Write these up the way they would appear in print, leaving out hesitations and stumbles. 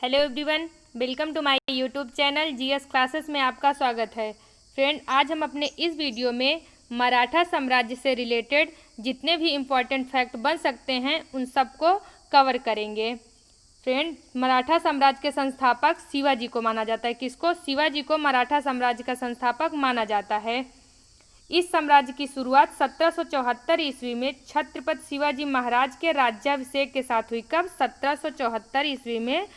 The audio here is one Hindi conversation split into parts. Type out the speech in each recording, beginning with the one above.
Hello everyone, welcome to my YouTube channel GS classes में आपका स्वागत है। फ्रेंड, आज हम अपने इस वीडियो में मराठा साम्राज्य से रिलेटेड जितने भी इम्पोर्टेंट फैक्ट बन सकते हैं उन सबको कवर करेंगे। फ्रेंड, मराठा साम्राज्य के संस्थापक शिवाजी को माना जाता है। किसको? शिवाजी को मराठा साम्राज्य का संस्थापक माना जाता है। इस साम्राज्य की शुरुआत 1774 ईस्वी में छत्रपति शिवाजी महाराज के राज्याभिषेक के साथ हुई। कब? 1774 ईस्वी में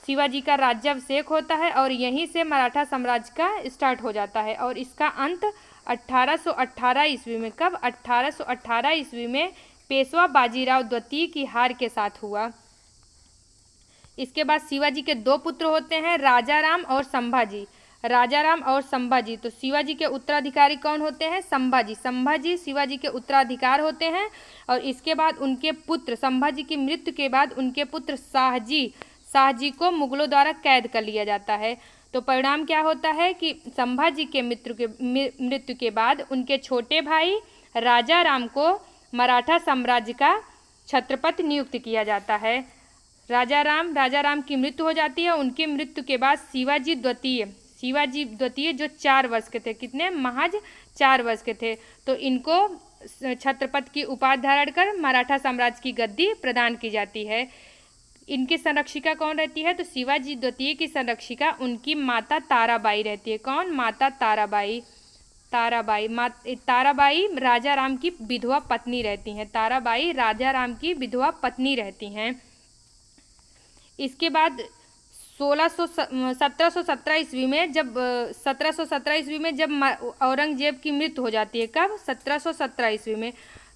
शिवाजी का राज्याभिषेक होता है और यहीं से मराठा साम्राज्य का स्टार्ट हो जाता है और इसका अंत 1818 ईस्वी में। कब? 1818 ईस्वी में पेशवा बाजीराव द्वितीय की हार के साथ हुआ। इसके बाद शिवाजी के दो पुत्र होते हैं, राजाराम और संभाजी। राजाराम और संभाजी, तो शिवाजी के उत्तराधिकारी कौन होते हैं? संभाजी। संभाजी शिवाजी के उत्तराधिकार होते हैं और इसके बाद उनके पुत्र, संभाजी की मृत्यु के बाद उनके पुत्र शाहजी को मुगलों द्वारा कैद कर लिया जाता है। तो परिणाम क्या होता है कि संभाजी के मृत्यु के बाद उनके छोटे भाई राजाराम को मराठा साम्राज्य का छत्रपति नियुक्त किया जाता है। राजाराम की मृत्यु हो जाती है। उनकी मृत्यु के बाद शिवाजी द्वितीय जो 4 वर्ष के थे, कितने? महज 4 वर्ष के थे, तो इनको छत्रपति की उपाधि धारण कर मराठा साम्राज्य की गद्दी प्रदान की जाती है। इनकी संरक्षिका कौन रहती है? तो शिवाजी द्वितीय की संरक्षिका उनकी माता ताराबाई रहती है। कौन? माता ताराबाई। ताराबाई राजाराम की विधवा पत्नी रहती हैं। ताराबाई राजाराम की विधवा पत्नी रहती हैं। इसके बाद 1717 ईस्वी में जब औरंगजेब की मृत्यु हो जाती है। कब? 1717 ईस्वी में।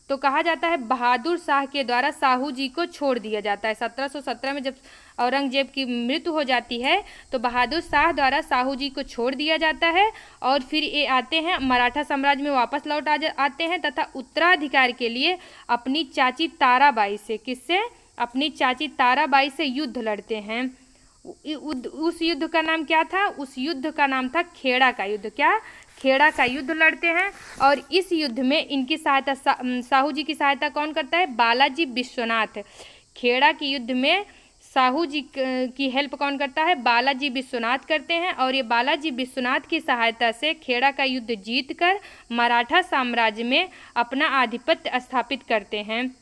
तो कहा जाता है बहादुर शाह के द्वारा साहू जी को छोड़ दिया जाता है। 1717 में जब औरंगजेब की मृत्यु हो जाती है तो बहादुर शाह द्वारा साहू जी को छोड़ दिया जाता है और फिर ये आते हैं मराठा साम्राज्य में वापस लौट आते हैं तथा उत्तराधिकार के लिए अपनी चाची ताराबाई से, किससे? अपनी चाची ताराबाई से युद्ध लड़ते हैं। उस युद्ध का नाम क्या था? उस युद्ध का नाम था खेड़ा का युद्ध। क्या? खेड़ा का युद्ध लड़ते हैं और इस युद्ध में इनकी सहायता साहू जी की सहायता कौन करता है? बालाजी विश्वनाथ। खेड़ा के युद्ध में साहू जी की हेल्प कौन करता है? बालाजी विश्वनाथ करते हैं और ये बालाजी विश्वनाथ की सहायता से खेड़ा का युद्ध जीतकर मराठा साम्राज्य में अपना आधिपत्य स्थापित करते हैं।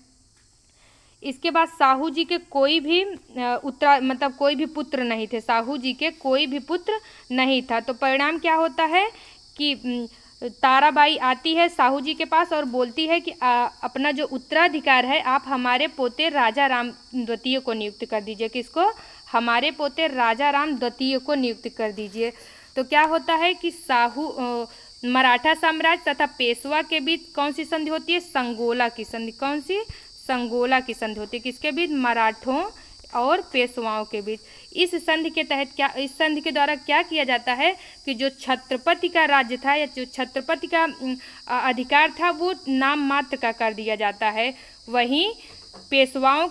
इसके बाद साहू जी के कोई भी कोई भी पुत्र नहीं थे। साहू जी के कोई भी पुत्र नहीं था। तो परिणाम क्या होता है कि ताराबाई आती है साहू जी के पास और बोलती है कि अपना जो उत्तराधिकार है आप हमारे पोते राजाराम द्वितीय को नियुक्त कर दीजिए। किसको? हमारे पोते राजाराम द्वितीय को नियुक्त कर दीजिए। तो क्या होता है कि मराठा साम्राज्य तथा पेशवा के बीच कौन सी संधि होती है? संगोला की संधि। कौन सी? संगोला की संधि होती है। किसके बीच? मराठों और पेशवाओं के बीच। इस संधि के तहत इस संधि के द्वारा क्या किया जाता है कि जो छत्रपति का राज्य था या जो छत्रपति का अधिकार था वो नाम मात्र का कर दिया जाता है। वहीं पेशवाओं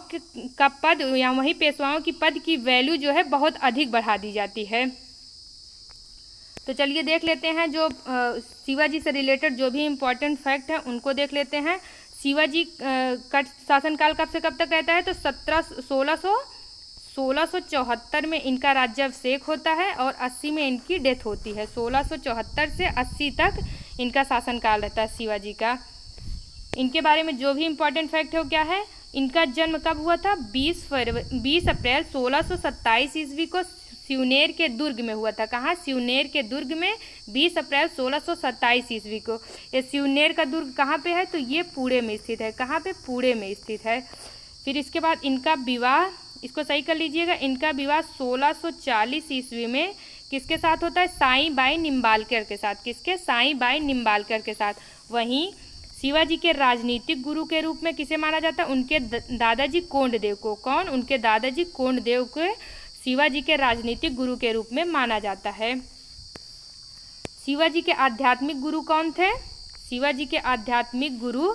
का पद या वहीं पेशवाओं की पद की वैल्यू जो है बहुत अधिक बढ़ा दी जाती है। तो चलिए देख लेते हैं जो शिवाजी से रिलेटेड जो भी इम्पोर्टेंट फैक्ट है उनको देख लेते हैं। शिवाजी का शासनकाल कब से कब तक रहता है? तो 1674 में इनका राज्याभिषेक होता है और 80 में इनकी डेथ होती है। 1674 से 80 तक इनका शासनकाल रहता है शिवाजी का। इनके बारे में जो भी इम्पोर्टेंट फैक्ट है वो क्या है? इनका जन्म कब हुआ था? 20 अप्रैल 1627 ईस्वी को सिवनेर के दुर्ग में हुआ था। कहाँ? सिवनेर के दुर्ग में 20 अप्रैल 1627 ईस्वी को। ये सिवनेर का दुर्ग कहाँ पे है? तो ये पुणे में स्थित है। कहाँ पे? पुणे में स्थित है। फिर इसके बाद इनका विवाह, इसको सही कर लीजिएगा, इनका विवाह 1640 ईस्वी में किसके साथ होता है? साईबाई निम्बालकर के साथ। किसके? साईबाई निम्बालकर के साथ। वहीं शिवाजी के राजनीतिक गुरु के रूप में किसे माना जाता है? उनके दादाजी कोंडदेव को। कौन? उनके दादाजी कोंडदेव को शिवाजी के राजनीतिक गुरु के रूप में माना जाता है। शिवाजी के आध्यात्मिक गुरु कौन थे? शिवाजी के आध्यात्मिक गुरु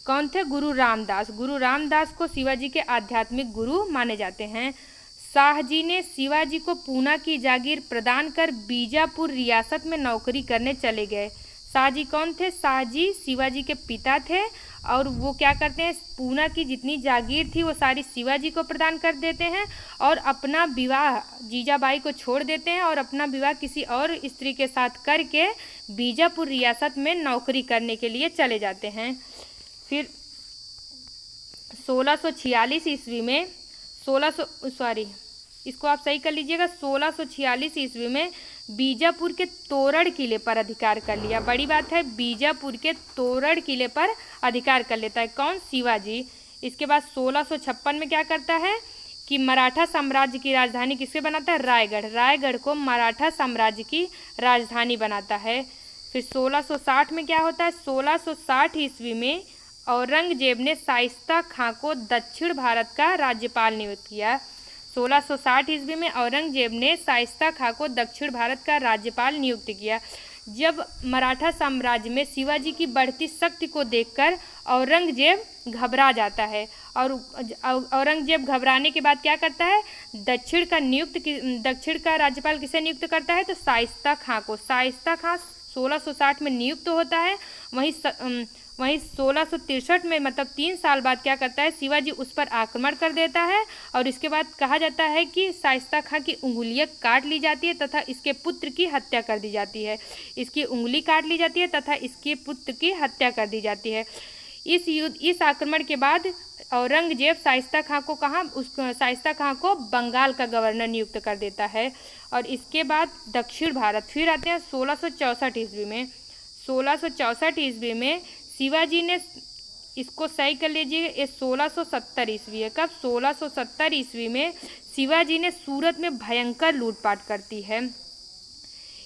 कौन थे? गुरु रामदास। गुरु रामदास को शिवाजी के आध्यात्मिक गुरु माने जाते हैं। शाहजी ने शिवाजी को पूना की जागीर प्रदान कर बीजापुर रियासत में नौकरी करने चले गए। शाहजी कौन थे? शाहजी शिवाजी के पिता थे और वो क्या करते हैं, पूना की जितनी जागीर थी वो सारी शिवाजी को प्रदान कर देते हैं और अपना विवाह जीजाबाई को छोड़ देते हैं और अपना विवाह किसी और स्त्री के साथ करके बीजापुर रियासत में नौकरी करने के लिए चले जाते हैं। फिर 1646 ईस्वी में 1646 ईस्वी में बीजापुर के तोरण किले पर अधिकार कर लिया। बड़ी बात है, बीजापुर के तोरण किले पर अधिकार कर लेता है कौन, शिवाजी। इसके बाद 1656 में क्या करता है कि मराठा साम्राज्य की राजधानी किससे बनाता है, रायगढ़। रायगढ़ को मराठा साम्राज्य की राजधानी बनाता है। फिर 1660 में क्या होता है, 1660 ईस्वी में औरंगजेब ने शाइस्ता खां को दक्षिण भारत का राज्यपाल नियुक्त किया। 1660 ईस्वी में औरंगजेब ने शाइस्ता खां को दक्षिण भारत का राज्यपाल नियुक्त किया। जब मराठा साम्राज्य में शिवाजी की बढ़ती शक्ति को देखकर औरंगजेब घबरा जाता है और औरंगजेब घबराने के बाद क्या करता है, दक्षिण का राज्यपाल किसे नियुक्त करता है, तो शाइस्ता खां को। शाइस्ता खां 1660 में नियुक्त होता है। वहीं 1663 में मतलब 3 साल बाद क्या करता है, शिवाजी उस पर आक्रमण कर देता है और इसके बाद कहा जाता है कि शाइस्ता खां की उंगलियां काट ली जाती है तथा इसके पुत्र की हत्या कर दी जाती है। इसकी उंगली काट ली जाती है तथा इसके पुत्र की हत्या कर दी जाती है। इस आक्रमण के बाद औरंगजेब शाइस्ता खां को बंगाल का गवर्नर नियुक्त कर देता है। और इसके बाद दक्षिण भारत फिर आते हैं 1664 ईस्वी में। 1664 ईस्वी में शिवाजी ने, इसको सही कर लीजिए, ये 1670 ईस्वी है। कब, 1670 ईस्वी में शिवाजी ने सूरत में भयंकर लूटपाट करती है।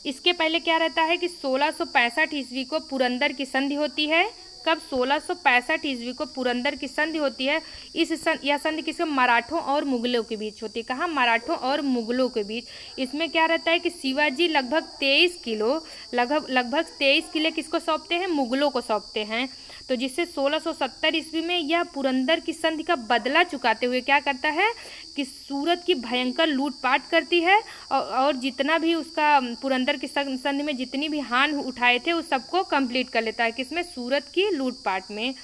इसके पहले क्या रहता है कि 1665 ईस्वी को पुरंदर की संधि होती है। कब, 1665 ईस्वी को पुरंदर की संधि होती है। यह संधि किसके, मराठों और मुगलों के बीच होती है। कहाँ, मराठों और मुगलों के बीच। इसमें क्या रहता है कि शिवाजी लगभग 23 किले किसको सौंपते हैं, मुगलों को सौंपते हैं। तो जिससे 1670 ईस्वी में यह पुरंदर की संधि का बदला चुकाते हुए क्या करता है कि सूरत की भयंकर लूटपाट करती है और जितना भी उसका पुरंदर की संधि में जितनी भी हानि उठाए थे उस सबको कंप्लीट कर लेता है, किसमें, सूरत की लूटपाट में।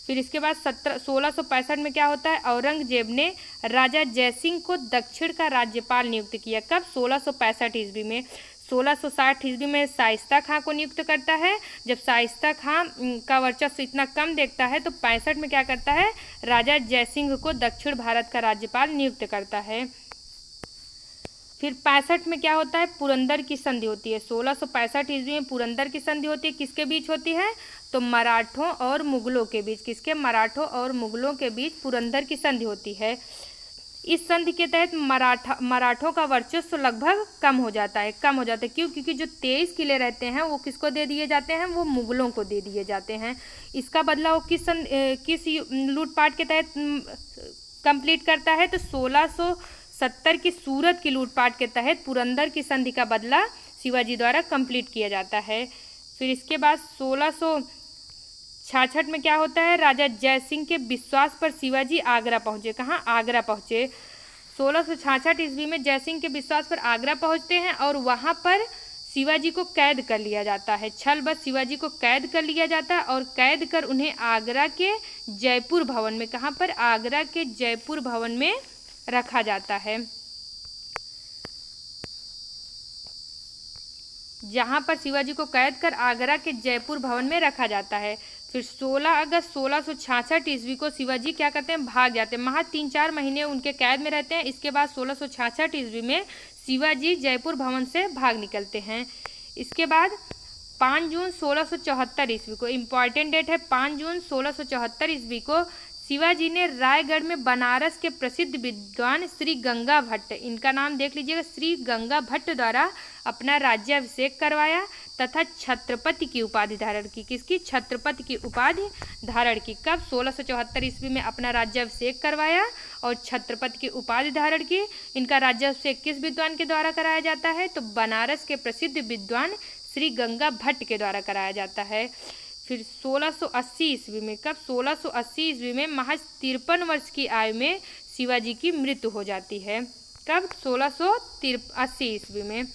फिर इसके बाद 1665 में क्या होता है, औरंगजेब ने राजा जयसिंह को दक्षिण का राज्यपाल नियुक्त किया। कब, 1665 ईस्वी में। 1660 ईस्वी में शाइस्ता खां को नियुक्त करता है। जब शाइस्ता खां का वर्चस्व इतना कम देखता है तो 65 में क्या करता है, राजा जयसिंह को दक्षिण भारत का राज्यपाल नियुक्त करता है। फिर 65 में क्या होता है, पुरंदर की संधि होती है। 1665 ईस्वी में पुरंदर की संधि होती है, किसके बीच होती है, तो मराठों और मुगलों के बीच। किसके, मराठों और मुगलों के बीच पुरंदर की संधि होती है। इस संधि के तहत मराठों का वर्चस्व लगभग कम हो जाता है। क्यों, क्योंकि जो 23 किले रहते हैं वो किसको दे दिए जाते हैं, वो मुगलों को दे दिए जाते हैं। इसका बदला वो किस लूटपाट के तहत कंप्लीट करता है, तो 1670 की सूरत की लूटपाट के तहत पुरंदर की संधि का बदला शिवाजी द्वारा कंप्लीट किया जाता है। फिर इसके बाद 1666 में क्या होता है, राजा जयसिंह के विश्वास पर शिवाजी आगरा पहुँचे। कहाँ, आगरा पहुँचे। 1666 ईस्वी में जयसिंह के विश्वास पर आगरा पहुँचते हैं और वहाँ पर शिवाजी को कैद कर लिया जाता है। छल बस शिवाजी को कैद कर लिया जाता है और कैद कर उन्हें आगरा के जयपुर भवन में, कहाँ पर, आगरा के जयपुर भवन में रखा जाता है, जहाँ पर शिवाजी को कैद कर आगरा के जयपुर भवन में रखा जाता है। फिर 16 अगस्त 1666 ईस्वी को शिवाजी क्या करते हैं, भाग जाते हैं। महज 3-4 महीने उनके कैद में रहते हैं। इसके बाद 1666 ईस्वी में शिवाजी जयपुर भवन से भाग निकलते हैं। इसके बाद 5 जून 1674 ईस्वी को, इम्पॉर्टेंट डेट है, 5 जून 1674 ईस्वी को शिवाजी ने रायगढ़ में बनारस के प्रसिद्ध विद्वान श्री गंगा भट्ट, इनका नाम देख लीजिएगा, श्री गंगा भट्ट द्वारा अपना राज्याभिषेक करवाया तथा छत्रपति की उपाधि धारण की। किसकी, छत्रपति की उपाधि धारण की। कब, 1674 ईस्वी में अपना राज्याभिषेक करवाया और छत्रपति की उपाधि धारण की। इनका राज्याभिषेक किस विद्वान के द्वारा कराया जाता है, तो बनारस के प्रसिद्ध विद्वान श्री गंगा भट्ट के द्वारा कराया जाता है। फिर 1680 ईस्वी में, कब, 1680 ईस्वी में महज 53 वर्ष की आयु में शिवाजी की मृत्यु हो जाती है। कब, 1680 ईस्वी में।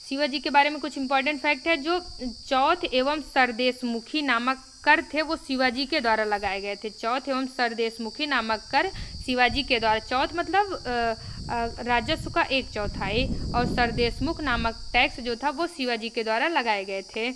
शिवाजी के बारे में कुछ इंपॉर्टेंट फैक्ट है। जो चौथ एवं सरदेशमुखी नामक कर थे वो शिवाजी के द्वारा लगाए गए थे। चौथ एवं सरदेशमुखी नामक कर शिवाजी के द्वारा, चौथ मतलब राजस्व का 1/4 और सरदेशमुख नामक टैक्स जो था वो शिवाजी के द्वारा लगाए गए थे।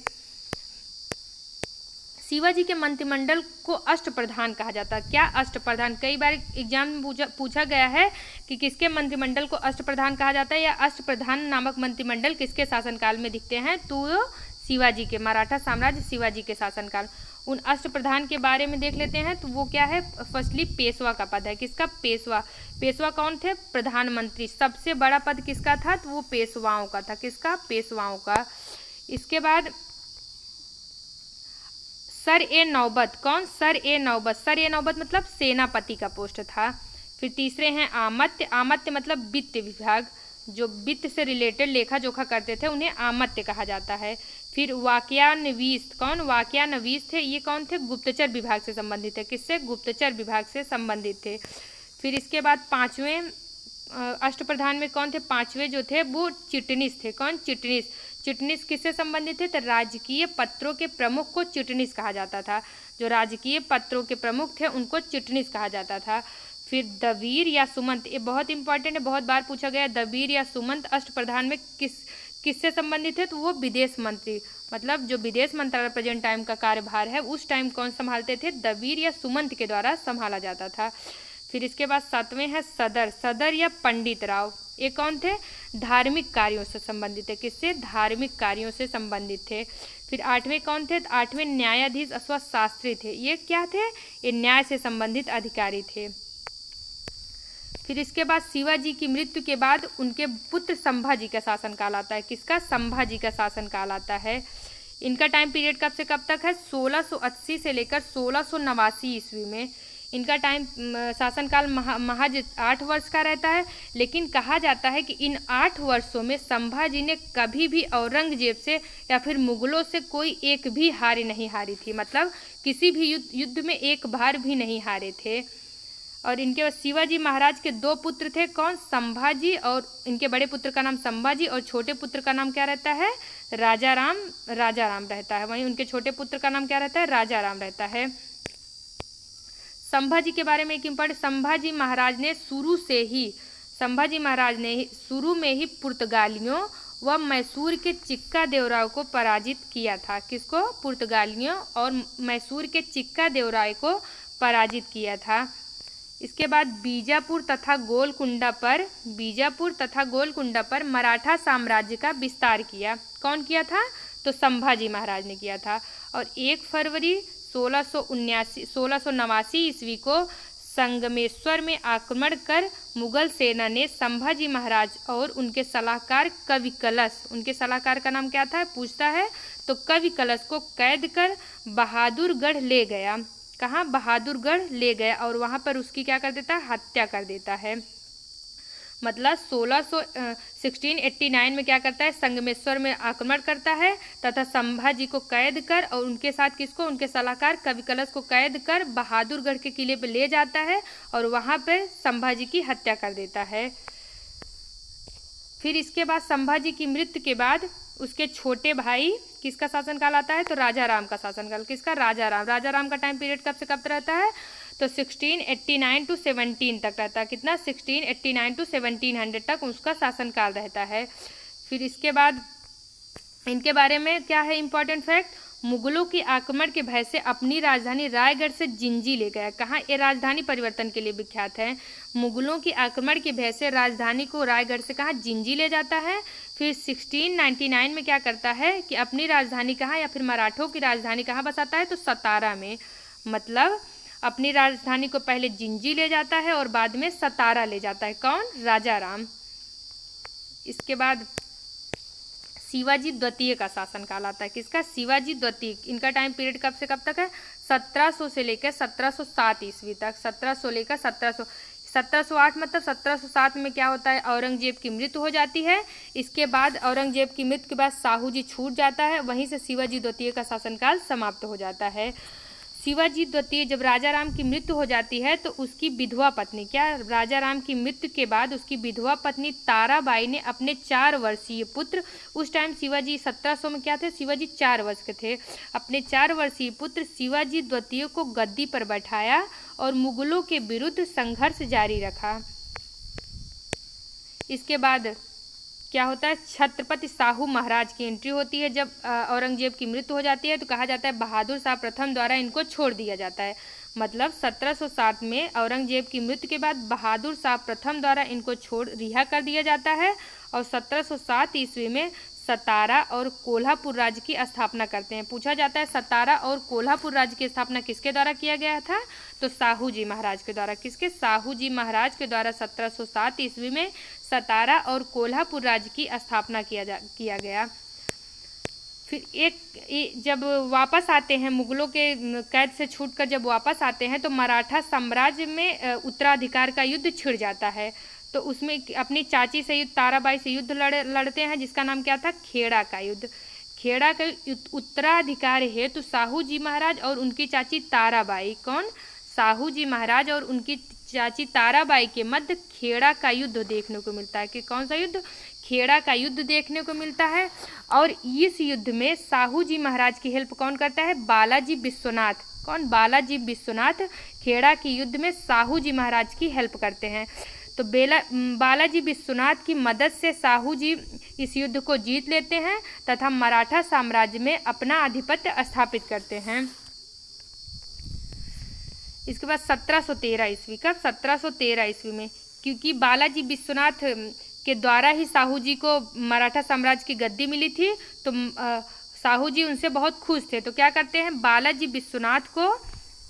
शिवाजी के मंत्रिमंडल को अष्टप्रधान कहा जाता है। क्या अष्टप्रधान, कई बार एग्जाम में पूछा गया है कि किसके मंत्रिमंडल को अष्टप्रधान कहा जाता है या अष्टप्रधान नामक मंत्रिमंडल किसके शासनकाल में दिखते हैं, तो शिवाजी के, मराठा साम्राज्य शिवाजी के शासनकाल। उन अष्टप्रधान के बारे में देख लेते हैं, तो वो क्या है, फर्स्टली पेशवा का पद है। किसका, पेशवा। पेशवा कौन थे, प्रधानमंत्री। सबसे बड़ा पद किसका था, तो वो पेशवाओं का था। किसका, पेशवाओं का। इसके बाद सर ए नौबत, कौन, सर ए नौबत। सर ए नौबत मतलब सेनापति का पोस्ट था। फिर तीसरे हैं आमत्य। आमत्य मतलब वित्त विभाग, जो वित्त से रिलेटेड लेखा जोखा करते थे उन्हें आमत्य कहा जाता है। फिर वाक्यान्वीस, कौन, वाक्यान्वीस थे, ये कौन थे, गुप्तचर विभाग से संबंधित है। किससे, गुप्तचर विभाग से संबंधित थे। फिर इसके बाद पांचवें अष्टप्रधान में कौन थे, पांचवें जो थे वो चिटनीस थे। कौन, चिटनीस। चिटनीस किससे संबंधित थे, तो राजकीय पत्रों के प्रमुख को चिटनीस कहा जाता था। जो राजकीय पत्रों के प्रमुख थे उनको चिटनीस कहा जाता था। फिर दवीर या सुमंत, ये बहुत इंपॉर्टेंट है, बहुत बार पूछा गया। दवीर या सुमंत अष्टप्रधान में किससे संबंधित है, तो वो विदेश मंत्री, मतलब जो विदेश मंत्रालय प्रेजेंट टाइम का कार्यभार है उस टाइम कौन संभालते थे, दवीर या सुमंत के द्वारा संभाला जाता था। फिर इसके बाद सातवें है सदर। सदर या पंडित राव, ये कौन थे, धार्मिक कार्यों से संबंधित है। किससे, धार्मिक कार्यों से संबंधित थे। फिर आठवें कौन थे, आठवें न्यायाधीश अथवा शास्त्री थे। ये क्या थे, ये न्याय से संबंधित अधिकारी थे। फिर इसके बाद शिवाजी की मृत्यु के बाद उनके पुत्र संभाजी का शासनकाल आता है। किसका, संभाजी का शासनकाल आता है। इनका टाइम पीरियड कब से कब तक है, 1680 से लेकर 1689 ईस्वी में। इनका टाइम शासनकाल महज 8 वर्ष का रहता है। लेकिन कहा जाता है कि इन 8 वर्षों में संभाजी ने कभी भी औरंगजेब से या फिर मुगलों से कोई एक भी हार नहीं हारी थी। मतलब किसी भी युद्ध में एक बार भी नहीं हारे थे। और इनके बाद शिवाजी महाराज के 2 पुत्र थे, कौन, संभाजी, और इनके बड़े पुत्र का नाम संभाजी और छोटे पुत्र का नाम क्या रहता है, राजाराम। राजाराम रहता है। वहीं उनके छोटे पुत्र का नाम क्या रहता है, राजाराम रहता है। संभाजी के बारे में एक इम्पोर्टेंट, संभाजी महाराज ने शुरू में ही पुर्तगालियों व मैसूर के चिक्का देवराय को पराजित किया था। किसको, पुर्तगालियों और मैसूर के चिक्का देवराय को पराजित किया था। इसके बाद बीजापुर तथा गोलकुंडा पर मराठा साम्राज्य का विस्तार किया। कौन किया था, तो संभाजी महाराज ने किया था। और 1 फरवरी 1689 ईस्वी को संगमेश्वर में आक्रमण कर मुगल सेना ने संभाजी महाराज और उनके सलाहकार कवि कलश, उनके सलाहकार का नाम क्या था, पूछता है, तो कवि कलश को कैद कर बहादुरगढ़ ले गया। कहाँ, बहादुरगढ़ ले गया और वहाँ पर उसकी क्या कर देता है, हत्या कर देता है। मतलब 1689 में क्या करता है, संगमेश्वर में आक्रमण करता है तथा संभाजी को कैद कर और उनके साथ किसको, उनके सलाहकार कवि कलश को कैद कर बहादुरगढ़ के किले पर ले जाता है और वहाँ पर संभाजी की हत्या कर देता है। फिर इसके बाद संभाजी की मृत्यु के बाद उसके छोटे भाई किसका शासनकाल आता है, तो राजाराम का शासनकाल। किसका, राजाराम। राजाराम का टाइम पीरियड कब से कब तक रहता है, तो 1689 to 17 तक रहता है। कितना, 1689 to 1700 तक उसका शासनकाल रहता है। फिर इसके बाद इनके बारे में क्या है इंपॉर्टेंट फैक्ट, मुगलों की आक्रमण के भय से अपनी राजधानी रायगढ़ से जिंजी ले गया। कहाँ, ये राजधानी परिवर्तन के लिए विख्यात है। मुगलों की आक्रमण के भय से राजधानी को रायगढ़ से कहाँ, जिंजी ले जाता है। फिर 1699 में क्या करता है कि अपनी राजधानी कहाँ या फिर मराठों की राजधानी कहाँ बसाता है, तो सतारा में। मतलब अपनी राजधानी को पहले जिंजी ले जाता है और बाद में सतारा ले जाता है। कौन, राजाराम। इसके बाद शिवाजी द्वितीय का शासनकाल आता है। किसका, शिवाजी द्वितीय। इनका टाइम पीरियड कब से कब तक है, 1700 से लेकर 1707 ईस्वी तक। 1700 लेकर 1708 मतलब 1707 में क्या होता है, औरंगजेब की मृत्यु हो जाती है। इसके बाद औरंगजेब की मृत्यु के बाद साहू जी छूट जाता है, वहीं से शिवाजी द्वितीय का शासनकाल समाप्त हो जाता है। शिवाजी द्वितीय जब राजा राम की मृत्यु हो जाती है तो उसकी विधवा पत्नी, क्या राजा राम की मृत्यु के बाद उसकी विधवा पत्नी ताराबाई ने अपने 4 वर्षीय पुत्र, उस टाइम शिवाजी 1700 में क्या थे, शिवाजी 4 वर्ष के थे, अपने 4 वर्षीय पुत्र शिवाजी द्वितीय को गद्दी पर बैठाया और मुगलों के विरुद्ध संघर्ष जारी रखा। इसके बाद क्या होता है, छत्रपति शाहू महाराज की एंट्री होती है। जब औरंगजेब की मृत्यु हो जाती है तो कहा जाता है बहादुर शाह प्रथम द्वारा इनको छोड़ दिया जाता है। मतलब 1707 में औरंगजेब की मृत्यु के बाद बहादुर शाह प्रथम द्वारा इनको छोड़ रिहा कर दिया जाता है और 1707 ईस्वी में सतारा और कोल्हापुर राज्य की स्थापना करते हैं। पूछा जाता है सतारा और कोल्हापुर राज्य की स्थापना किसके द्वारा किया गया था, तो साहू जी महाराज के द्वारा। किसके, साहू जी महाराज के द्वारा 1707 ईस्वी में सतारा और कोल्हापुर राज्य की स्थापना किया गया। फिर जब वापस आते हैं, मुगलों के कैद से छूटकर जब वापस आते हैं तो मराठा साम्राज्य में उत्तराधिकार का युद्ध छिड़ जाता है। तो उसमें अपनी चाची से युद्ध, ताराबाई से युद्ध लड़ते हैं जिसका नाम क्या था, खेड़ा का युद्ध। खेड़ा का उत्तराधिकार हेतु साहू जी महाराज और उनकी चाची ताराबाई, कौन, साहू जी महाराज और उनकी चाची ताराबाई के मध्य खेड़ा का युद्ध देखने को मिलता है। कि कौन सा युद्ध, खेड़ा का युद्ध देखने को मिलता है। और इस युद्ध में साहू जी महाराज की हेल्प कौन करता है, बालाजी विश्वनाथ, कौन, बालाजी विश्वनाथ खेड़ा के युद्ध में साहू जी महाराज की हेल्प करते हैं। तो बालाजी विश्वनाथ की मदद से साहू जी इस युद्ध को जीत लेते हैं तथा मराठा साम्राज्य में अपना आधिपत्य स्थापित करते हैं। इसके बाद 1713 ईस्वी, कब, 1713 ईस्वी में, क्योंकि बालाजी विश्वनाथ के द्वारा ही साहू जी को मराठा साम्राज्य की गद्दी मिली थी तो साहू जी उनसे बहुत खुश थे। तो क्या करते हैं, बालाजी विश्वनाथ को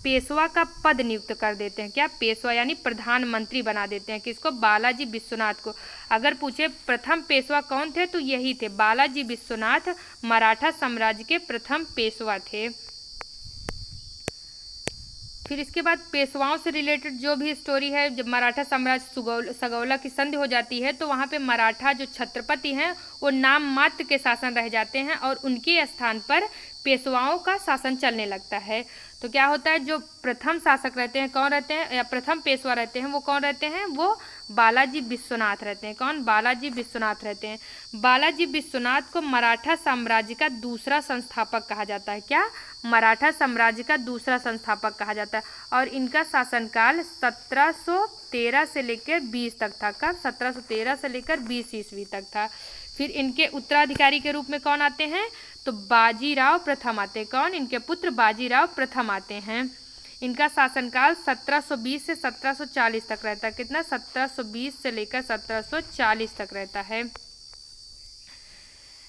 पेशवा का पद नियुक्त कर देते हैं। क्या, पेशवा यानी प्रधानमंत्री बना देते हैं। किसको, बालाजी विश्वनाथ को। अगर पूछे प्रथम पेशवा कौन थे तो यही थे, बालाजी विश्वनाथ मराठा साम्राज्य के प्रथम पेशवा थे। फिर इसके बाद पेशवाओं से रिलेटेड जो भी स्टोरी है, जब मराठा साम्राज्य सगौला की संधि हो जाती है तो वहाँ पे मराठा जो छत्रपति हैं वो नाम मात्र के शासन रह जाते हैं और उनके स्थान पर पेशवाओं का शासन चलने लगता है। तो क्या होता है, जो प्रथम शासक रहते हैं कौन रहते हैं, या प्रथम पेशवा रहते हैं वो कौन रहते हैं, वो बालाजी विश्वनाथ रहते हैं। कौन, बालाजी विश्वनाथ रहते हैं। बालाजी विश्वनाथ को मराठा साम्राज्य का दूसरा संस्थापक कहा जाता है। क्या, मराठा साम्राज्य का दूसरा संस्थापक कहा जाता है। और इनका शासनकाल 1713 से लेकर 20 तक था। कब, 1713 से लेकर 20 ईस्वी तक था। फिर इनके उत्तराधिकारी के रूप में कौन आते हैं, तो बाजीराव प्रथम आते हैं। कौन, इनके पुत्र बाजीराव प्रथम आते हैं। इनका शासनकाल 1720 से 1740 तक रहता है। कितना, 1720 से लेकर 1740 तक रहता है।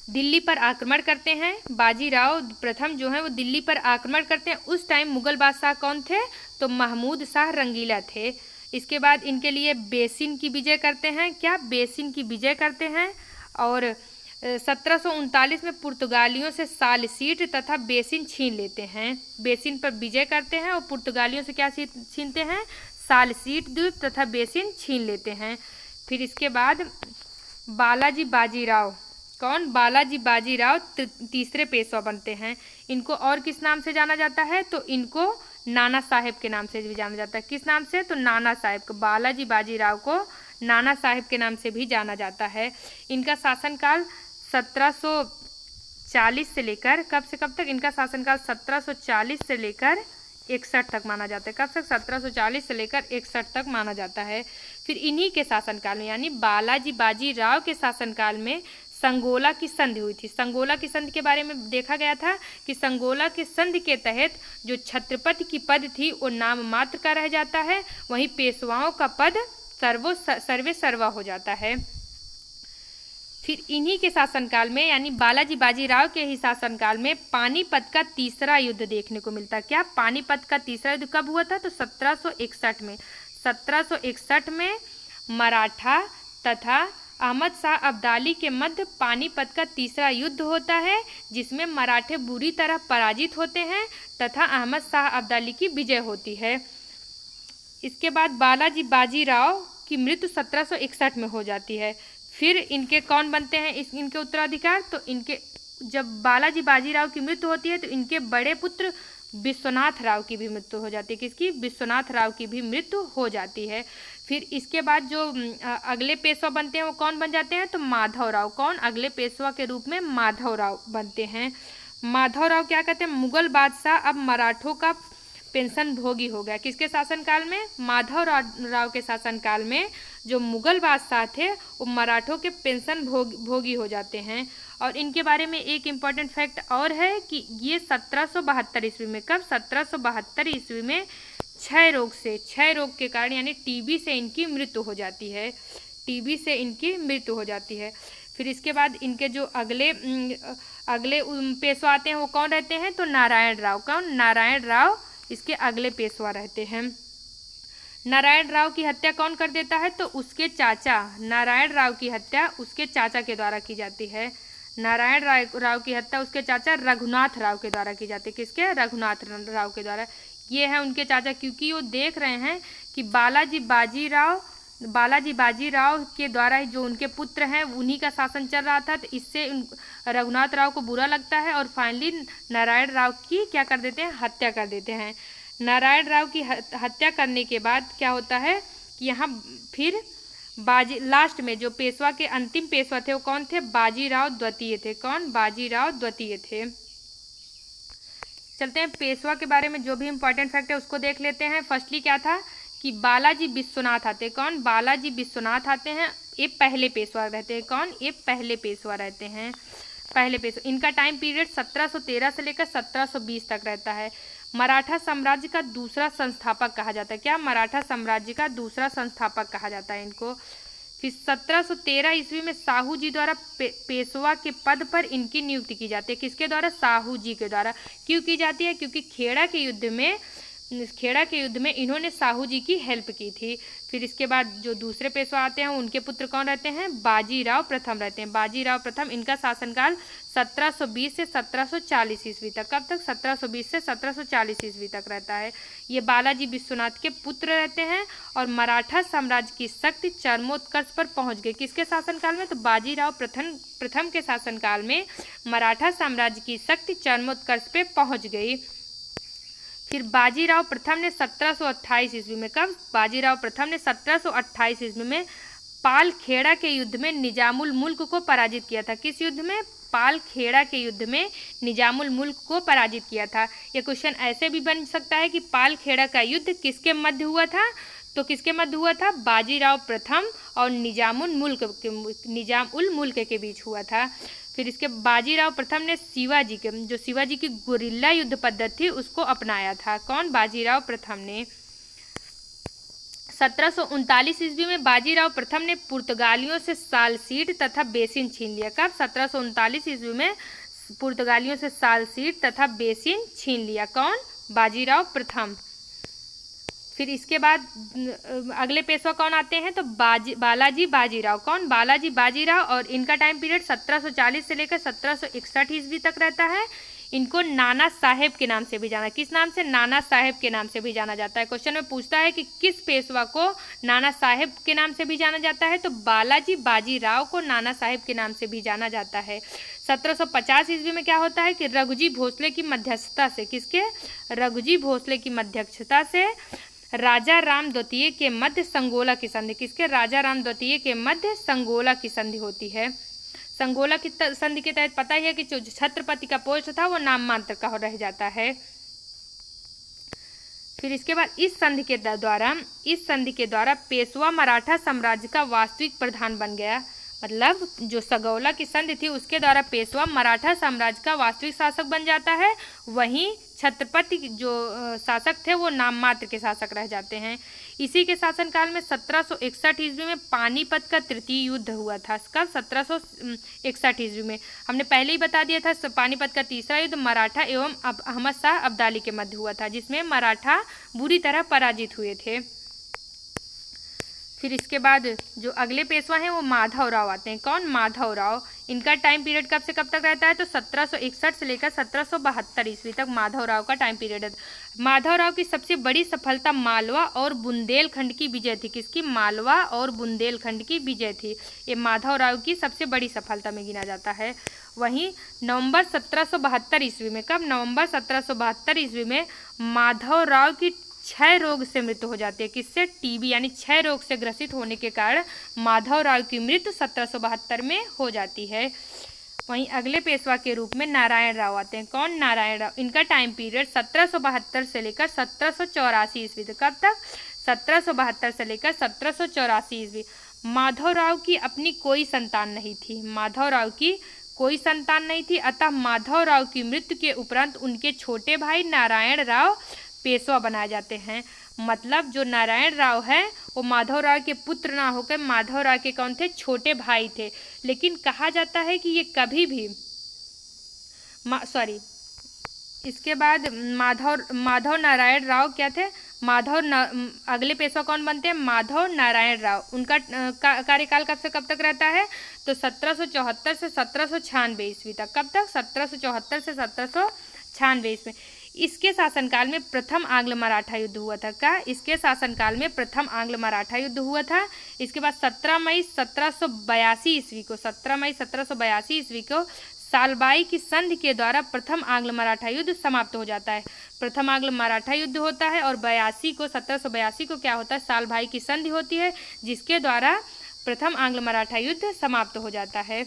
दिल्ली पर आक्रमण करते हैं, बाजीराव प्रथम जो है वो दिल्ली पर आक्रमण करते हैं। उस टाइम मुगल बादशाह कौन थे, तो महमूद शाह रंगीला थे। इसके बाद इनके लिए बेसिन की विजय करते हैं। क्या, बेसिन की विजय करते हैं। और 1739 में पुर्तगालियों से सालसीट तथा बेसिन छीन लेते हैं। बेसिन पर विजय करते हैं और पुर्तगालियों से क्या छीनते हैं, सालसीट द्वीप तथा बेसिन छीन लेते हैं। फिर इसके बाद बालाजी बाजीराव, कौन, बालाजी बाजीराव तीसरे पेशवा बनते हैं। इनको और किस नाम से जाना जाता है, तो इनको नाना साहेब के नाम से भी जाना जाता है। किस नाम से, तो नाना साहेब को, बालाजी बाजीराव को नाना साहेब के नाम से भी जाना जाता है। इनका शासनकाल 1740 से लेकर कब से कब तक, इनका शासनकाल 1740 से लेकर 61 तक माना जाता है। कब तक, 1740 से लेकर 61 तक माना जाता है। फिर इन्हीं के शासनकाल में यानी बालाजी बाजीराव के शासनकाल में संगोला की संधि हुई थी। संगोला की संधि के बारे में देखा गया था कि संगोला की संधि के तहत जो छत्रपति की पद थी वो नाम मात्र का रह जाता है, वहीं पेशवाओं का पद सर्वे सर्वा हो जाता है। फिर इन्हीं के शासनकाल में यानी बालाजी बाजीराव के ही शासनकाल में पानीपत का तीसरा युद्ध देखने को मिलता है। क्या, पानीपत का तीसरा युद्ध कब हुआ था, तो 1761 में। 1761 में मराठा तथा अहमद शाह अब्दाली के मध्य पानीपत का तीसरा युद्ध होता है जिसमें मराठे बुरी तरह पराजित होते हैं तथा अहमद शाह अब्दाली की विजय होती है। इसके बाद बालाजी बाजीराव की मृत्यु 1761 में हो जाती है। फिर इनके कौन बनते हैं इनके उत्तराधिकार, तो इनके जब बालाजी बाजीराव की मृत्यु होती है तो इनके बड़े पुत्र विश्वनाथ राव की भी मृत्यु हो जाती है। किसकी? विश्वनाथ राव की भी मृत्यु हो जाती है। फिर इसके बाद जो अगले पेशवा बनते हैं वो कौन बन जाते हैं? तो माधव राव। कौन? अगले पेशवा के रूप में माधव राव बनते हैं। माधव राव क्या कहते हैं? मुगल बादशाह अब मराठों का पेंशन भोगी हो गया। किसके शासनकाल में? माधव राव के शासनकाल में जो मुगल बादशाह थे वो मराठों के पेंशन भोगी हो जाते हैं। और इनके बारे में एक इम्पॉर्टेंट फैक्ट और है कि ये 1772 ईस्वी में, कब? 1772 ईस्वी में क्षय रोग के कारण यानी टीबी से इनकी मृत्यु हो जाती है। टीबी से इनकी मृत्यु हो जाती है। फिर इसके बाद इनके जो अगले पेशवा आते हैं वो कौन रहते हैं? तो नारायण राव। कौन? नारायण राव इसके अगले पेशवा रहते हैं। नारायण राव की हत्या कौन कर देता है? तो उसके चाचा। नारायण राव की हत्या उसके चाचा के द्वारा की जाती है। नारायण राव की हत्या उसके चाचा रघुनाथ राव के द्वारा की जाती है। किसके? रघुनाथ राव के द्वारा। ये है उनके चाचा, क्योंकि वो देख रहे हैं कि बालाजी बाजीराव के द्वारा जो उनके पुत्र हैं उन्हीं का शासन चल रहा था, तो इससे रघुनाथ राव को बुरा लगता है और फाइनली नारायण राव की क्या कर देते हैं? हत्या कर देते हैं। नारायण राव की हत्या करने के बाद क्या होता है कि यहाँ फिर लास्ट में जो पेशवा के अंतिम पेशवा थे वो कौन थे? बाजीराव द्वितीय थे। कौन? बाजीराव द्वितीय थे। चलते हैं पेशवा के बारे में जो भी इम्पोर्टेंट फैक्ट है उसको देख लेते हैं। फर्स्टली क्या था कि बालाजी विश्वनाथ आते। कौन? बालाजी विश्वनाथ आते हैं। ये पहले पेशवा रहते हैं। कौन? ये पहले पेशवा रहते हैं। पहले पेशवा। इनका टाइम पीरियड 1713 से लेकर 1720 तक रहता है। मराठा साम्राज्य का दूसरा संस्थापक कहा जाता है। क्या? मराठा साम्राज्य का दूसरा संस्थापक कहा जाता है इनको। फिर 1713 ईस्वी में साहू जी द्वारा पेशवा के पद पर इनकी नियुक्ति की जाती है। किसके द्वारा? साहू जी के द्वारा। क्यों की जाती है? क्योंकि खेड़ा के युद्ध में इन्होंने साहू जी की हेल्प की थी। फिर इसके बाद जो दूसरे पेशवा आते हैं उनके पुत्र कौन रहते हैं? बाजीराव प्रथम रहते हैं। बाजीराव प्रथम, इनका शासनकाल 1720 से 1740 ईस्वी तक। कब तक? 1720 से 1740 ईस्वी तक रहता है। ये बालाजी विश्वनाथ के पुत्र रहते हैं और मराठा साम्राज्य की शक्ति चरमोत्कर्ष पर पहुंच गई। किसके शासनकाल में? तो बाजीराव प्रथम के शासनकाल में मराठा साम्राज्य की शक्ति चरमोत्कर्ष पे पहुंच गई। फिर बाजीराव प्रथम ने 1728 ईस्वी में, कब? बाजीराव प्रथम ने 1728 ईस्वी में पालखेड़ा के युद्ध में निजामुल मुल्क को पराजित किया था। किस युद्ध में? पालखेड़ा के युद्ध में निजामुल मुल्क को पराजित किया था। यह क्वेश्चन ऐसे भी बन सकता है कि पालखेड़ा का युद्ध किसके मध्य हुआ था? तो किसके मध्य हुआ था? बाजीराव प्रथम और निजामुल मुल्क के बीच हुआ था। फिर इसके बाजीराव प्रथम ने शिवाजी की गुरिल्ला युद्ध पद्धति थी उसको अपनाया था। कौन? बाजीराव प्रथम ने। 1739 ईस्वी में बाजीराव प्रथम ने पुर्तगालियों से सालसीट तथा बेसिन छीन लिया। कब? 1739 ईस्वी में पुर्तगालियों से सालसीट तथा बेसिन छीन लिया। कौन? बाजीराव प्रथम। फिर इसके बाद अगले पेशवा कौन आते हैं? तो बालाजी बाजीराव। कौन? बालाजी बाजीराव। और इनका टाइम पीरियड 1740 से लेकर 1761 ईस्वी तक रहता है। इनको नाना साहेब के नाम से भी जाना। किस नाम से? नाना साहेब के नाम से भी जाना जाता है। क्वेश्चन में पूछता है कि किस पेशवा को नाना साहेब के नाम से भी जाना जाता है? तो बालाजी बाजीराव को नाना साहेब के नाम से भी जाना जाता है। 1750 ईस्वी में क्या होता है कि रघुजी भोसले की मध्यस्थता से, किसके? रघुजी भोसले की मध्यस्थता से राजा राम द्वितीय के मध्य संगोला की संधि। किसके? राजा राम द्वितीय के मध्य संगोला की संधि होती है। संगोला की संधि के तहत पता ही है कि जो छत्रपति का पोस्ट था वो नाम मात्र का रह जाता है। फिर इसके बाद इस संधि के द्वारा पेशवा मराठा साम्राज्य का वास्तविक प्रधान बन गया। मतलब जो सगौला की संधि थी उसके द्वारा पेशवा मराठा साम्राज्य का वास्तविक शासक बन जाता है। वहीं छत्रपति जो शासक थे वो नाम मात्र के शासक रह जाते हैं। इसी के शासनकाल में 1761 ईस्वी में पानीपत का तृतीय युद्ध हुआ था। कब? 1761 ईस्वी में। हमने पहले ही बता दिया था पानीपत का तीसरा युद्ध मराठा एवं अहमद शाह अब्दाली के मध्य हुआ था, जिसमें मराठा बुरी तरह पराजित हुए थे। फिर इसके बाद जो अगले पेशवा हैं वो माधव राव आते हैं। कौन? माधव राव। इनका टाइम पीरियड कब से कब तक रहता है? तो 1761 से लेकर 1772 ईस्वी तक माधव राव का टाइम पीरियड है। माधव राव की सबसे बड़ी सफलता मालवा और बुंदेलखंड की विजय थी। किसकी? मालवा और बुंदेलखंड की विजय थी। ये माधव राव की सबसे बड़ी सफलता में गिना जाता है। वहीं नवंबर 1772 ईस्वी में, कब, नवंबर 1772 ईस्वी में माधवराव की क्षय रोग से मृत्यु हो जाती है। किससे? टीबी यानी क्षय रोग से ग्रसित होने के कारण माधवराव की मृत्यु 1772 में हो जाती है। वहीं अगले पेशवा के रूप में नारायण राव आते हैं। कौन? नारायण राव। इनका टाइम पीरियड 1772 से लेकर 1784 ईस्वी तक। कब तक? 1772 से लेकर 1784 ईस्वी। माधवराव की अपनी कोई संतान नहीं थी। माधवराव की कोई संतान नहीं थी, अतः माधवराव की मृत्यु के उपरांत उनके छोटे भाई नारायण राव पेशवा बनाए जाते हैं। मतलब जो नारायण राव है वो माधवराव के पुत्र ना होकर माधवराव के कौन थे? छोटे भाई थे। लेकिन कहा जाता है कि ये कभी भी इसके बाद माधव नारायण राव क्या थे? अगले पेशवा कौन बनते हैं? माधव नारायण राव। उनका कार्यकाल कब से कब तक रहता है? तो 1774 से 1796 ईस्वी तक। कब तक? 1774 से 1796 ईस्वी। इसके शासनकाल में प्रथम आंग्ल मराठा युद्ध हुआ था। क्या? इसके शासनकाल में प्रथम आंग्ल मराठा युद्ध हुआ था। इसके बाद 17 मई 1782 ईस्वी को 17 मई 1782 ईस्वी को सालबाई की संधि के द्वारा प्रथम आंग्ल मराठा युद्ध समाप्त हो जाता है। प्रथम आंग्ल मराठा युद्ध होता है और 1782 को क्या होता है? सालबाई की संधि होती है, जिसके द्वारा प्रथम आंग्ल मराठा युद्ध समाप्त हो जाता है।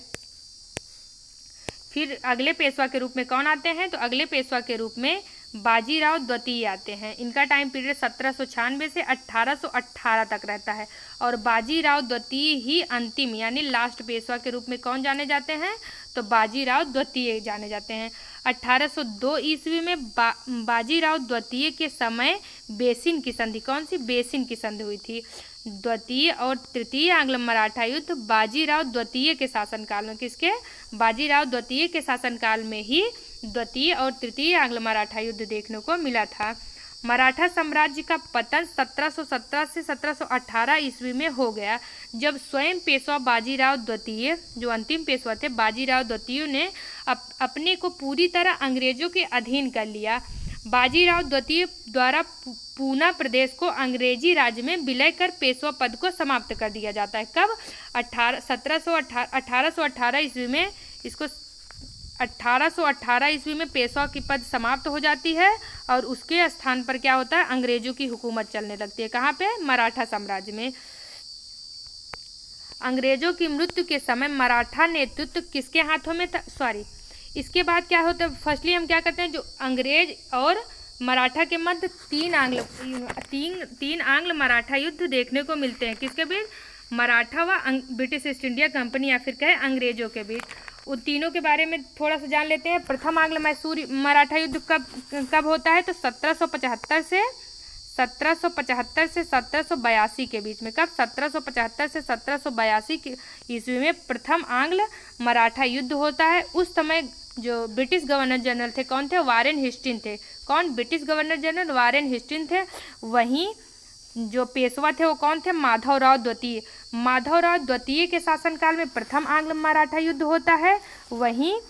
फिर अगले पेशवा के रूप में कौन आते हैं? तो अगले पेशवा के रूप में बाजीराव द्वितीय आते हैं। इनका टाइम पीरियड 1796 से 1818 तक रहता है और बाजीराव द्वितीय ही अंतिम यानी लास्ट पेशवा के रूप में कौन जाने जाते हैं? तो बाजीराव द्वितीय जाने जाते हैं। 1802 ईस्वी में बाजीराव द्वितीय के समय बेसिन की संधि, कौन सी? बेसिन की संधि हुई थी। द्वितीय और तृतीय आंग्ल मराठा युद्ध बाजीराव द्वितीय के शासनकाल में, किसके? बाजीराव द्वितीय के शासनकाल में ही द्वितीय और तृतीय आंग्ल मराठा युद्ध देखने को मिला था। मराठा साम्राज्य का पतन 1717 से 1718 ईस्वी में हो गया, जब स्वयं पेशवा बाजीराव द्वितीय, जो अंतिम पेशवा थे बाजीराव द्वितीय, ने अपने को पूरी तरह अंग्रेजों के अधीन कर लिया। बाजीराव द्वितीय द्वारा पूना प्रदेश को अंग्रेजी राज्य में विलय कर पेशवा पद को समाप्त कर दिया जाता है। कब? 1818 ईस्वी में इसको 1818 ईस्वी में पेशवा की पद समाप्त हो जाती है और उसके स्थान पर क्या होता है? अंग्रेजों की हुकूमत चलने लगती है। कहाँ पे? मराठा साम्राज्य में। अंग्रेजों की मृत्यु के समय मराठा नेतृत्व किसके हाथों में था? इसके बाद क्या होता है? फर्स्टली हम क्या करते हैं, जो अंग्रेज और मराठा के मध्य तीन आंग्ल मराठा युद्ध देखने को मिलते हैं। किसके बीच? मराठा व ब्रिटिश ईस्ट इंडिया कंपनी या फिर कहे अंग्रेजों के बीच। उन तीनों के बारे में थोड़ा सा जान लेते हैं। प्रथम आंग्ल मैसूर मराठा युद्ध कब होता है? तो 1775 से 1782 के बीच में। कब? 1775 से 1782 ईस्वी में प्रथम आंग्ल मराठा युद्ध होता है। उस समय जो ब्रिटिश गवर्नर जनरल थे कौन थे? वारेन हेस्टिंग थे। कौन? British governor general Warren Hastings थे। वहीं जो पेशवा थे वो कौन थे? माधवराव द्वितीय। माधवराव द्वितीय के शासनकाल में प्रथम आंग्ल मराठा युद्ध होता है। वहीं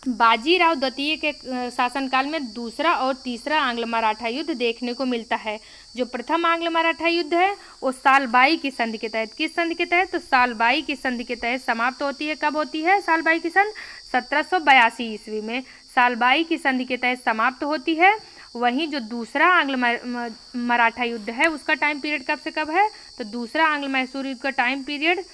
बाजीराव द्वितीय के शासनकाल में दूसरा और तीसरा आंग्ल मराठा युद्ध देखने को मिलता है। जो प्रथम आंग्ल मराठा युद्ध है वो सालबाई की संधि के तहत, किस संधि के तहत? तो सालबाई की संधि के तहत समाप्त होती है। कब होती है सालबाई की संधि? 1782 ईस्वी में सालबाई की संधि के तहत समाप्त होती है। वहीं जो दूसरा आंग्ल मराठा युद्ध है उसका टाइम पीरियड कब से कब है? तो दूसरा आंग्ल मैसूर युद्ध का टाइम पीरियड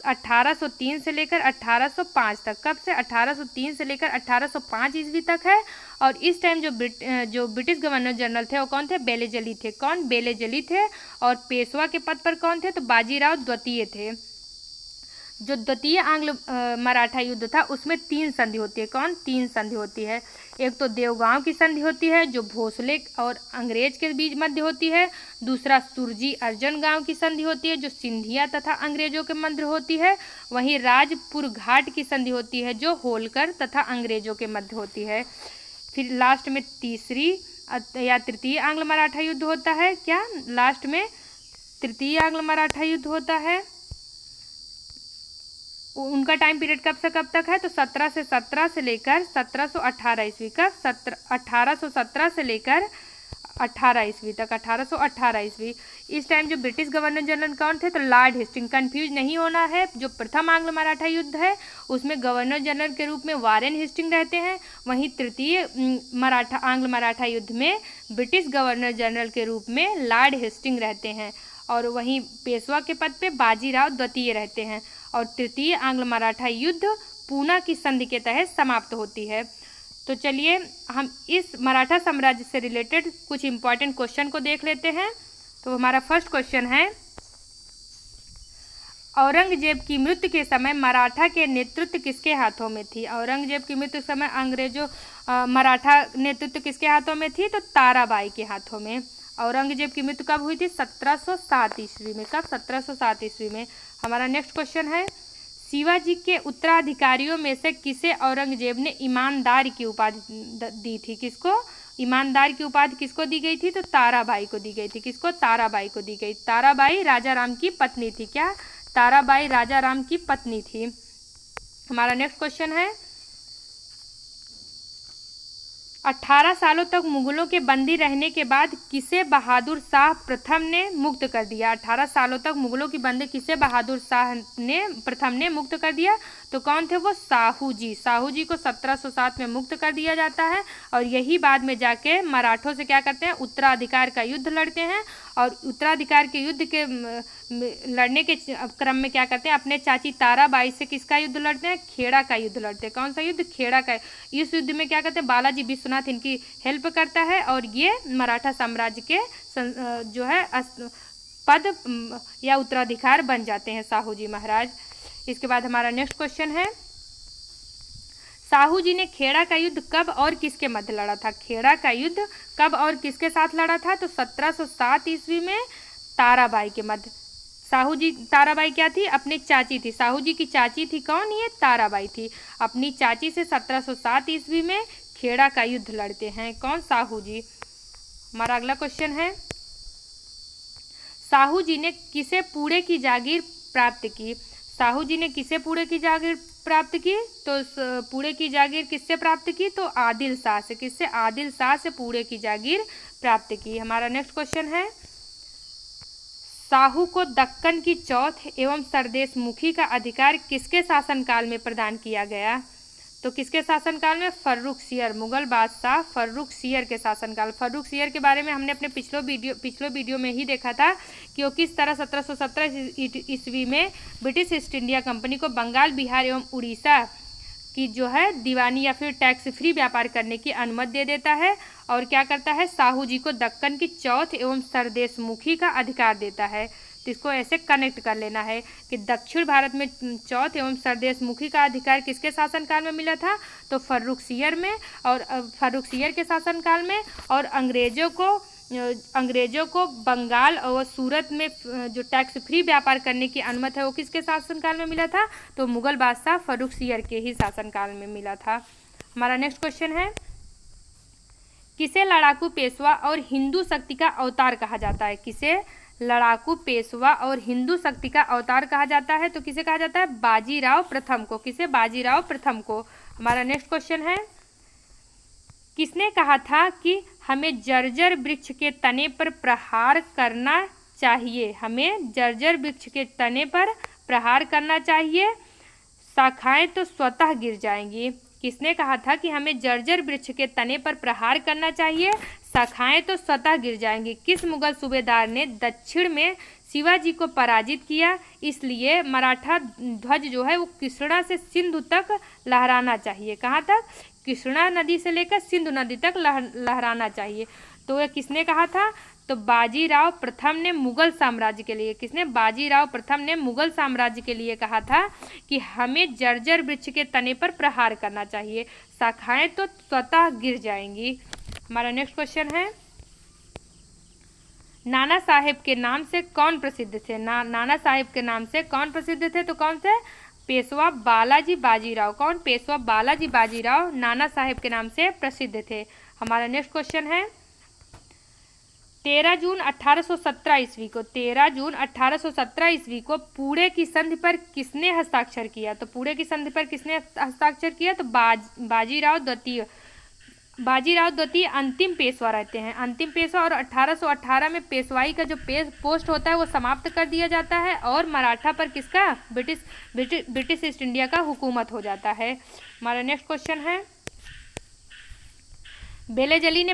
1803 से लेकर 1805 तक। कब से? 1803 से लेकर 1805 ईस्वी तक है। और इस टाइम जो ब्रिटिश गवर्नर जनरल थे वो कौन थे? बेलेजली थे। कौन? बेलेजली थे। और पेशवा के पद पर कौन थे? तो बाजीराव द्वितीय थे। जो द्वितीय आंग्ल मराठा युद्ध था उसमें 3 संधि होती है। कौन? 3 संधि होती है। एक तो देवगांव की संधि होती है जो भोसले और अंग्रेज के बीच मध्य होती है। दूसरा सुरजी अर्जन गांव की संधि होती है जो सिंधिया तथा अंग्रेजों के मध्य होती है। वहीं राजपुर घाट की संधि होती है जो होलकर तथा अंग्रेजों के मध्य होती है। फिर लास्ट में तीसरी या तृतीय आंग्ल मराठा युद्ध होता है। क्या? लास्ट में तृतीय आंग्ल मराठा युद्ध होता है। उनका टाइम पीरियड कब से कब तक है? तो 1717 से लेकर 1718 ईस्वी। कब? 1817 से लेकर 1818 ईस्वी तक, 1818 ईस्वी। इस टाइम जो ब्रिटिश गवर्नर जनरल कौन थे? तो लॉर्ड हेस्टिंग। कंफ्यूज नहीं होना है, जो प्रथम आंग्ल मराठा युद्ध है उसमें गवर्नर जनरल के रूप में वारेन हेस्टिंग रहते हैं, वहीं तृतीय आंग्ल मराठा युद्ध में ब्रिटिश गवर्नर जनरल के रूप में लॉर्ड हेस्टिंग रहते हैं, और वहीं पेशवा के पद पे बाजीराव द्वितीय रहते हैं। और तृतीय आंग्ल मराठा युद्ध पूना की संधि के तहत समाप्त होती है। तो चलिए हम इस मराठा साम्राज्य से रिलेटेड कुछ इंपॉर्टेंट क्वेश्चन को देख लेते हैं। तो हमारा फर्स्ट क्वेश्चन है, औरंगजेब की मृत्यु के समय मराठा के नेतृत्व किसके हाथों में थी? औरंगजेब की मृत्यु के समय अंग्रेजों मराठा नेतृत्व किसके हाथों में थी? तो ताराबाई के हाथों में। औरंगजेब की मृत्यु कब हुई थी? 1707 ईस्वी में। कब? 1707 ईस्वी में। हमारा नेक्स्ट क्वेश्चन है, शिवाजी के उत्तराधिकारियों में से किसे औरंगजेब ने ईमानदार की उपाधि दी थी? किसको ईमानदार की उपाधि किसको दी गई थी? तो ताराबाई को दी गई थी। किसको? ताराबाई को दी गई। ताराबाई राजा राम की पत्नी थी। क्या? ताराबाई राजा राम की पत्नी थी। हमारा नेक्स्ट क्वेश्चन है, 18 सालों तक मुगलों के बंदी रहने के बाद किसे बहादुर शाह प्रथम ने मुक्त कर दिया? 18 सालों तक मुगलों की बंदी किसे बहादुर शाह ने प्रथम ने मुक्त कर दिया? तो कौन थे वो? साहू जी। साहू जी को 1707 में मुक्त कर दिया जाता है, और यही बाद में जाके मराठों से क्या करते हैं? उत्तराधिकार का युद्ध लड़ते हैं, और उत्तराधिकार के युद्ध के लड़ने के क्रम में क्या करते हैं? अपने चाची ताराबाई से किसका युद्ध लड़ते हैं? खेड़ा का युद्ध लड़ते हैं। कौन सा युद्ध? खेड़ा का। इस युद्ध में क्या करते हैं? बालाजी विश्वनाथ इनकी हेल्प करता है, और ये मराठा साम्राज्य के जो है पद या उत्तराधिकार बन जाते हैं साहू जी महाराज। इसके बाद हमारा नेक्स्ट क्वेश्चन है, साहू जी ने खेड़ा का युद्ध कब और किसके मध्य लड़ा था? खेड़ा का युद्ध कब और किसके साथ लड़ा था? तो 1707 ईस्वी में ताराबाई के मध्य। साहू जी, ताराबाई क्या थी? अपनी चाची थी। साहू जी की चाची थी कौन? ये ताराबाई थी। अपनी चाची से 1707 ईस्वी में खेड़ा का युद्ध लड़ते हैं। कौन? साहू जी। हमारा अगला क्वेश्चन है, साहू जी ने किसे पूरे की जागीर प्राप्त की? साहू जी ने किसे पूरे की जागीर प्राप्त की? तो पूरे की जागीर किससे प्राप्त की? तो आदिल शाह से। किससे? आदिल शाह से पूरे की जागीर प्राप्त की। हमारा नेक्स्ट क्वेश्चन है, साहू को दक्कन की चौथ एवं सरदेश मुखी का अधिकार किसके शासनकाल में प्रदान किया गया? तो किसके शासनकाल में? फर्रुखसियर, मुगल बादशाह फर्रुखसियर के शासनकाल। फर्रुखसियर के बारे में हमने अपने पिछले वीडियो में ही देखा था कि वो किस तरह 1717 ईस्वी में ब्रिटिश ईस्ट इंडिया कंपनी को बंगाल, बिहार एवं उड़ीसा की जो है दीवानी या फिर टैक्स फ्री व्यापार करने की अनुमति दे देता है, और क्या करता है? साहू जी को दक्कन की चौथ एवं सरदेश मुखी का अधिकार देता है। तो इसको ऐसे कनेक्ट कर लेना है कि दक्षिण भारत में चौथ एवं सरदेश मुखी का अधिकार किसके शासनकाल में मिला था? तो फर्रुखसियर में, और फर्रुखसियर के शासनकाल में। और अंग्रेजों को बंगाल और सूरत में जो टैक्स फ्री व्यापार करने की अनुमति है वो किसके शासनकाल में मिला था? तो मुगल बादशाह फर्रुखसियर के ही शासनकाल में मिला था। हमारा नेक्स्ट क्वेश्चन है, किसे लड़ाकू पेशवा और हिंदू शक्ति का अवतार कहा जाता है? किसे लड़ाकू पेशवा और हिंदू शक्ति का अवतार कहा जाता है? तो किसे कहा जाता है? बाजीराव प्रथम को। किसे? बाजीराव प्रथम को। हमारा नेक्स्ट क्वेश्चन है, किसने कहा था कि हमें जर्जर वृक्ष के तने पर प्रहार करना चाहिए? हमें जर्जर वृक्ष के तने पर प्रहार करना चाहिए, शाखाएं तो स्वतः गिर जाएंगी। किसने कहा था कि हमें जर्जर वृक्ष के तने पर प्रहार करना चाहिए, शाखाएं तो स्वतः गिर जाएंगी? किस मुगल सूबेदार ने दक्षिण में शिवाजी को पराजित किया? इसलिए मराठा ध्वज जो है वो कृष्णा से सिंधु तक लहराना चाहिए। कहाँ तक? कृष्णा नदी से लेकर सिंधु नदी तक लहराना चाहिए। तो यह किसने कहा था? तो बाजीराव प्रथम ने मुगल साम्राज्य के लिए। किसने? बाजीराव प्रथम ने मुगल साम्राज्य के लिए कहा था कि हमें जर्जर वृक्ष के तने पर प्रहार करना चाहिए, शाखाएं तो स्वतः गिर जाएंगी। हमारा नेक्स्ट क्वेश्चन है, नाना साहेब के नाम से कौन प्रसिद्ध थे? नाना साहेब के नाम से कौन प्रसिद्ध थे? तो कौन से? पेशवा बालाजी बाजीराव। कौन? पेशवा बालाजी बाजीराव नाना साहेब के नाम से प्रसिद्ध थे। हमारा नेक्स्ट क्वेश्चन है, 13 जून 1817 ईस्वी को 13 जून 1817 ईस्वी को पूरे की संधि पर किसने हस्ताक्षर किया? तो पूरे की संधि पर किसने हस्ताक्षर किया? तो बाजीराव द्वितीय। बाजीराव द्वितीय अंतिम पेशवा रहते हैं, अंतिम पेशवा, और 1818 में पेशवाई का जो पोस्ट होता है वो समाप्त कर दिया जाता है और मराठा पर किसका, ब्रिटिश ईस्ट इंडिया का हुकूमत हो जाता है। हमारा नेक्स्ट क्वेश्चन है, बेलेजली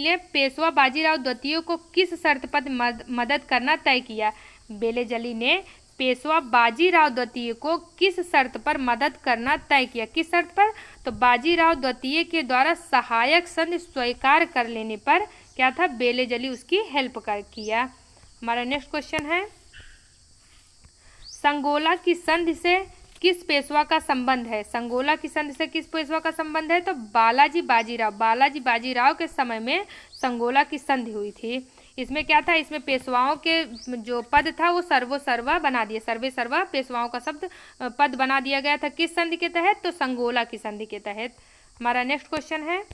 ने पेशवा बाजीराव द्वितीय को किस शर्त पर मदद करना तय किया। बेलेजली ने पेशवा बाजीराव द्वितीय को किस शर्त पर मदद करना तय किया, किस शर्त पर, तो बाजीराव द्वितीय के द्वारा सहायक संधि स्वीकार कर लेने पर क्या था, बेलेजली उसकी हेल्प किया। हमारा नेक्स्ट क्वेश्चन है, संगोला की संधि से किस पेशवा का संबंध है। संगोला की संधि से किस पेशवा का संबंध है, तो बालाजी बाजीराव के समय में संगोला की संधि हुई थी। इसमें क्या था, इसमें पेशवाओं के जो पद था वो सर्वो सर्वा बना दिया, सर्वे सर्वा पेशवाओं का शब्द पद बना दिया गया था, किस संधि के तहत, तो संगोला की संधि के तहत। हमारा नेक्स्ट क्वेश्चन है,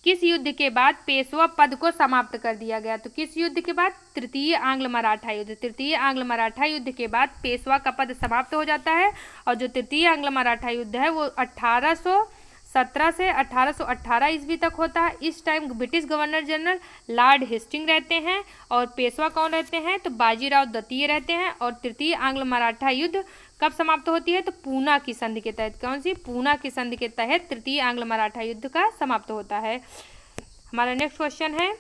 किस युद्ध के बाद पेशवा पद को समाप्त कर दिया गया, तो किस युद्ध के बाद, तृतीय आंग्ल मराठा युद्ध। तृतीय आंग्ल मराठा युद्ध के बाद पेशवा का पद समाप्त हो जाता है और जो तृतीय आंग्ल मराठा युद्ध है वो 1817 से 1818 ईस्वी तक होता है। इस time British governor general Lord Hastings रहते हैं और पेशवा कौन रहते हैं, तो बाजीराव द्वितीय रहते हैं। और तृतीय आंग्ल मराठा युद्ध कब समाप्त होती है, तो पूना की संधि के तहत, कौन सी, पूना की संधि के तहत तृतीय आंग्ल मराठा युद्ध का समाप्त होता है। हमारा नेक्स्ट क्वेश्चन है,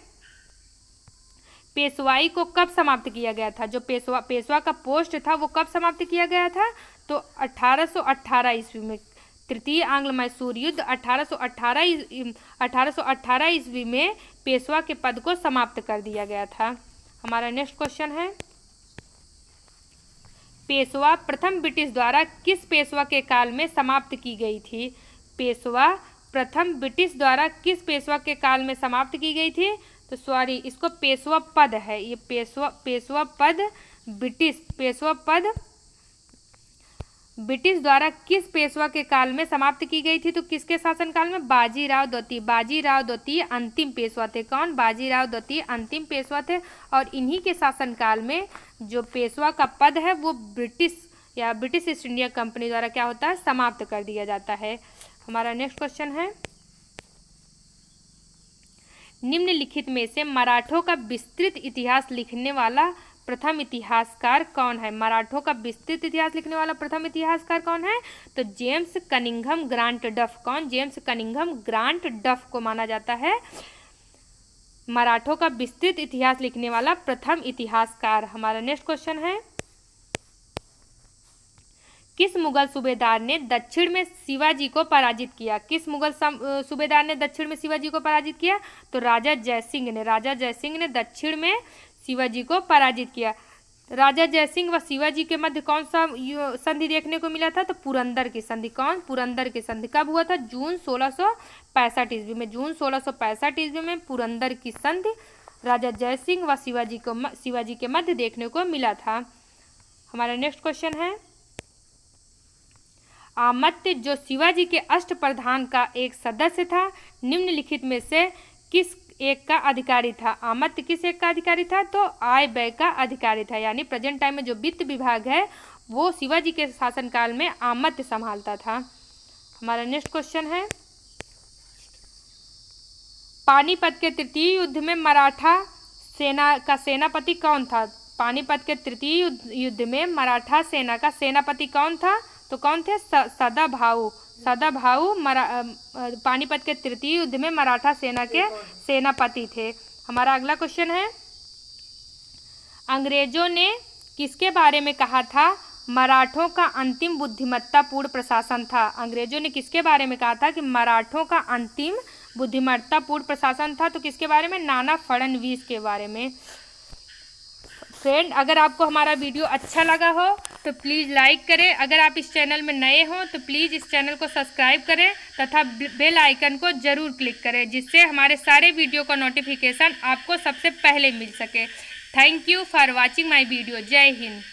पेशवाई को कब समाप्त किया गया था, जो पेशवा का पोस्ट था वो कब समाप्त किया गया था, तो 1818 ईस्वी में। तृतीय आंग्ल मैसूर युद्ध 1818 ईस्वी में पेशवा के पद को समाप्त कर दिया गया था। हमारा नेक्स्ट क्वेश्चन है, पेशवा प्रथम ब्रिटिश द्वारा किस पेशवा के काल में समाप्त की गई थी। पेशवा प्रथम ब्रिटिश द्वारा किस पेशवा के काल में समाप्त की गई थी, तो सॉरी, इसको पेशवा पद है, ये पेशवा पद ब्रिटिश द्वारा किस पेशवा के काल में समाप्त की गई थी, तो किसके शासनकाल में, बाजीराव द्वितीय अंतिम पेशवा थे। कौन, बाजीराव द्वितीय अंतिम पेशवा थे और इन्हीं के शासनकाल में जो पेशवा का पद है वो ब्रिटिश ईस्ट इंडिया कंपनी द्वारा क्या होता है, समाप्त कर दिया जाता है। हमारा नेक्स्ट क्वेश्चन है, निम्नलिखित में से मराठों का विस्तृत इतिहास लिखने वाला प्रथम इतिहासकार कौन है। मराठों का विस्तृत इतिहास लिखने वाला प्रथम इतिहासकार कौन है, तो जेम्स कनिंघम ग्रांट डफ। कौन, जेम्स कनिंघम ग्रांट डफ को माना जाता है मराठों का विस्तृत इतिहास लिखने वाला प्रथम इतिहासकार। हमारा नेक्स्ट क्वेश्चन है, किस मुगल सूबेदार ने दक्षिण में शिवाजी को पराजित किया। किस मुगल सूबेदार ने दक्षिण में शिवाजी को पराजित किया, तो राजा जयसिंह ने दक्षिण में शिवाजी को पराजित किया। राजा जयसिंह व शिवाजी के मध्य कौन सा संधि देखने को मिला था, तो पुरंदर की संधि। कौन, पुरंदर की संधि कब हुआ था, जून 1665 ईस्वी में। जून 1665 ईस्वी में पुरंदर की संधि राजा जयसिंह व शिवाजी के मध्य देखने को मिला था। हमारा नेक्स्ट क्वेश्चन है, आमत्य जो शिवाजी के अष्ट प्रधान का एक सदस्य था, निम्नलिखित में से किस एक का अधिकारी था। आमत्य किस एक का अधिकारी था, तो आय व्यय का अधिकारी था, यानी प्रेजेंट टाइम में जो वित्त विभाग है वो शिवाजी के शासनकाल में आमत्य संभालता था। हमारा नेक्स्ट क्वेश्चन है, पानीपत के तृतीय युद्ध में मराठा सेना का सेनापति कौन था। पानीपत के तृतीय युद्ध में मराठा सेना का सेनापति कौन था, तो कौन थे, सदाभाऊ। पानीपत के तृतीय युद्ध में मराठा सेना के सेनापति थे। हमारा अगला क्वेश्चन है, अंग्रेजों ने किसके बारे में कहा था मराठों का अंतिम बुद्धिमत्तापूर्ण प्रशासन था। अंग्रेजों ने किसके बारे में कहा था कि मराठों का अंतिम बुद्धिमत्तापूर्ण प्रशासन था, तो किसके बारे में, नाना फडणवीस के बारे में। फ्रेंड, अगर आपको हमारा वीडियो अच्छा लगा हो तो प्लीज़ लाइक करें। अगर आप इस चैनल में नए हो तो प्लीज़ इस चैनल को सब्सक्राइब करें तथा बेल आइकन को ज़रूर क्लिक करें, जिससे हमारे सारे वीडियो का नोटिफिकेशन आपको सबसे पहले मिल सके। Thank you for watching my video. जय हिंद।